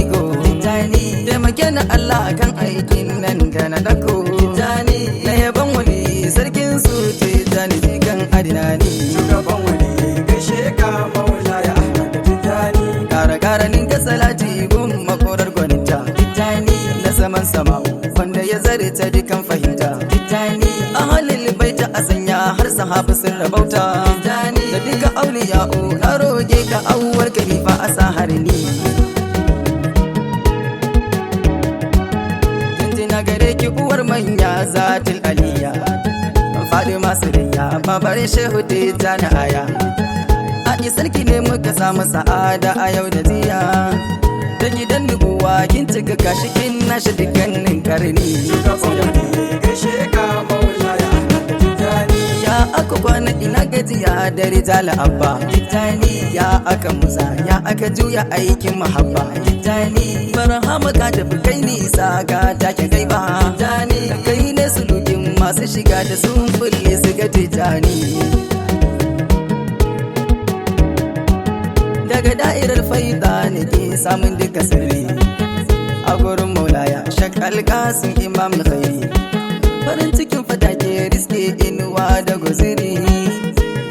iko tijani taimake ni Allah kan aikin nan da na dako tijani na yaban wani sarkin su tijani kan adinani shugaban wani gaishe ka maulaya Ahmad Tijani karanin ka salati gun makorar gwaninta tijani na saman sama wanda ya zare ta dukan fahimta tijani ahalil baita a sanya har sahabu sun rabauta tijani da duka auliya'u na roge ka auwar kalifa a sahar ni na gare ki uwar manya zatil aliya faɗi masu riya babar shehu tijani aya a sarki ne muka samu sa'ada a yau da jiya da gidan nubuwa kin cika gashi kin nashi dukkanin karni shugaban wani gaishe ka maulaya Ahmad Tijani ya aka kwana ina gajiya da rijal abba tijani ya aka musa ya aka juya aikin mahabba tijani barhama ka tafi kai nisa ga take kai ba tijani kai ne sulukin masu shiga da sun fulle su ga tijani daga da'irar faida ne ke samun duka sirri a gurin maulaya shak alkasin imam khairi farin cikin fata ke riske inuwa da guziri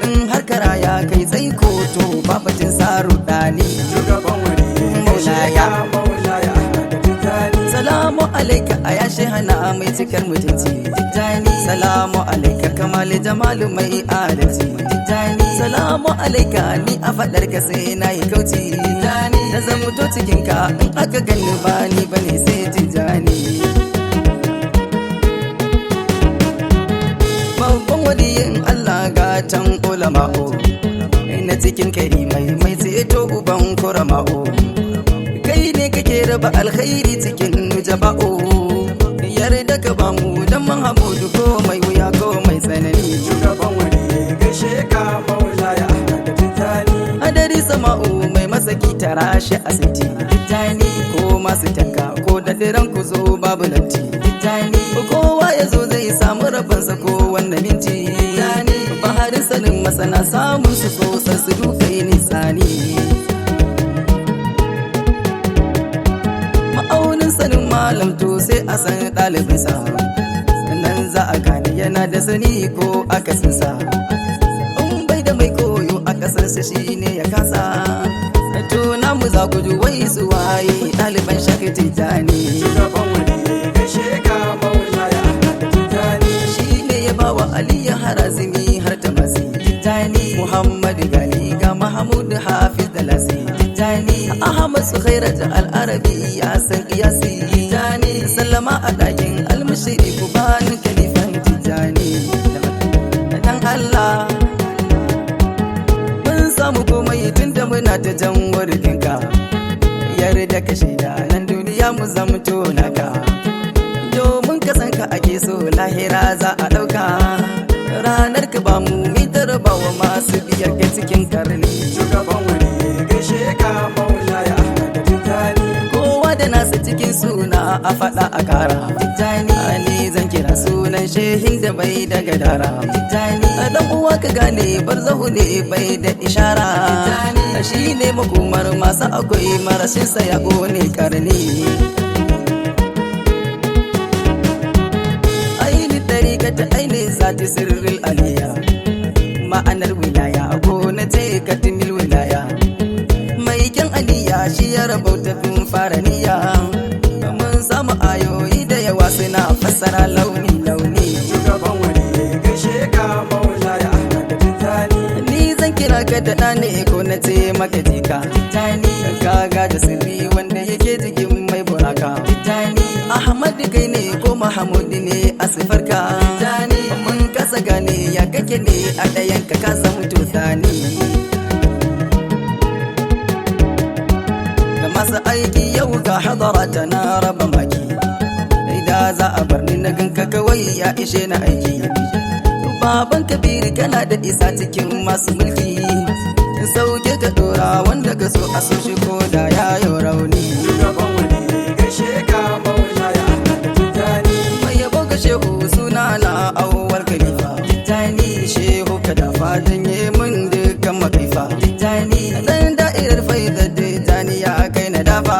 in har karaya kai tsayi koto babatin saru dani shugaban wani gaishe ka maulaya Ahmad Tijani salamu alaika a yashe hana mai cikar mutunci tijani salamu alaika kamal jamalu mai adalci tijani salamu alaika ni a fadar ka sai na yi kauci tijani da zamuto cikin ka in aka gani ba ni bane sai tijani babban waliyin Allah gatan ulama'o na cikin kari mai ceto uban kurama'o kai ne kake raba alkhairi cikin nujaba'o yarda ka ba mu dan mahamudu ko mai wuya ko mai tsanani shugaban wani gaishe ka maulaya Ahmad Tijani hadari sama'u mai masaki tarashi asiti tijani ko masu tanka ko da diran ku zo babu lanti tijani kowa ya zo zai samu rabansa ko wannan minti tijani baharin sanin masana samun su sosai su duka yi nisani ma'aunin sanin malam to sai a san ɗalibinsa sannan za a gane yana da sani ko akasinsa in bai da mai koyo a kasarsa shi ne ya kasa to namu za ku ji wai su waye ɗaliban shaka tijani shugaban wani gaishe ka maulaya Ahmad Tijani shi ne ya bawa aliyu harazimi har ta mazi tijani muhammadu gali ga mahamud hafiz da lasi tijani ahmad su khairat al-arabi ya san kiyasi tijani sallama a ɗakin almashiri ku bani kalifan tijani dan Allah mun samu komai tunda muna ta jan warkinka yarda ka shaida nan duniya mu zamto naka domin ka san ka ake so lahira za a ɗauka ranar ka ba mu mitar bawa masu biyar ga cikin karni shugaban wani gaishe ka maulaya Ahmad Tijani kowa da nasu cikin suna a faɗa a kara tijani ni zan kira sunan shehin da bai daga dara tijani dan uwa ka gane barzahu ne bai da ishara tijani shi ne makomar masu akwai marashin sa ya ne karni aini tarika ta aini zati sirril aliya ma'anar wilaya gona ce katimil wilaya mai kyan aliya shi ya rabauta tun fara niyya mun samu ayoyi da yawa suna fassara launi launi shugaban wani gaishe ka maulaya Ahmad Tijani ni zan kira ka da ɗane ko na ce maka jika tijani kaga da sirri wanda yake jikin mai buraka tijani ahmad kai ne ko mahamud ne a sifarka tijani mun kasa gane ya kake ne a ɗayan ka kasa mutu sani da masu aiki yau ga hadara ta na raba maki da za a bar ni na ganka kawai ya ishe na aiki baban kabiri kana da isa cikin masu mulki sauke ka dora wanda ka so a so shi ko da ya yi rauni shugaban wani gaishe ka maulaya Ahmad Tijani mai yabo ga shehu suna na awwal khalifa tijani shehu ka da fatan yi mun dukkan makaifa tijani dan da'irar faidar tijani ya kai na dafa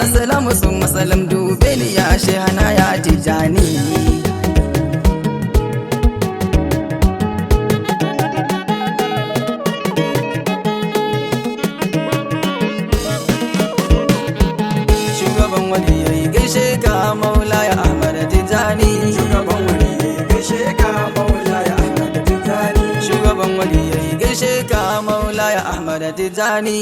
assalamu sun masalam dube ni ya shehana ya tijani. Shugaban waliyai gaishe ka maulaya Ahmad Tijani. Shugaban waliyai gaishe ka maulaya Ahmad Tijani. Shugaban waliyai gaishe ka maulaya Ahmad Tijani.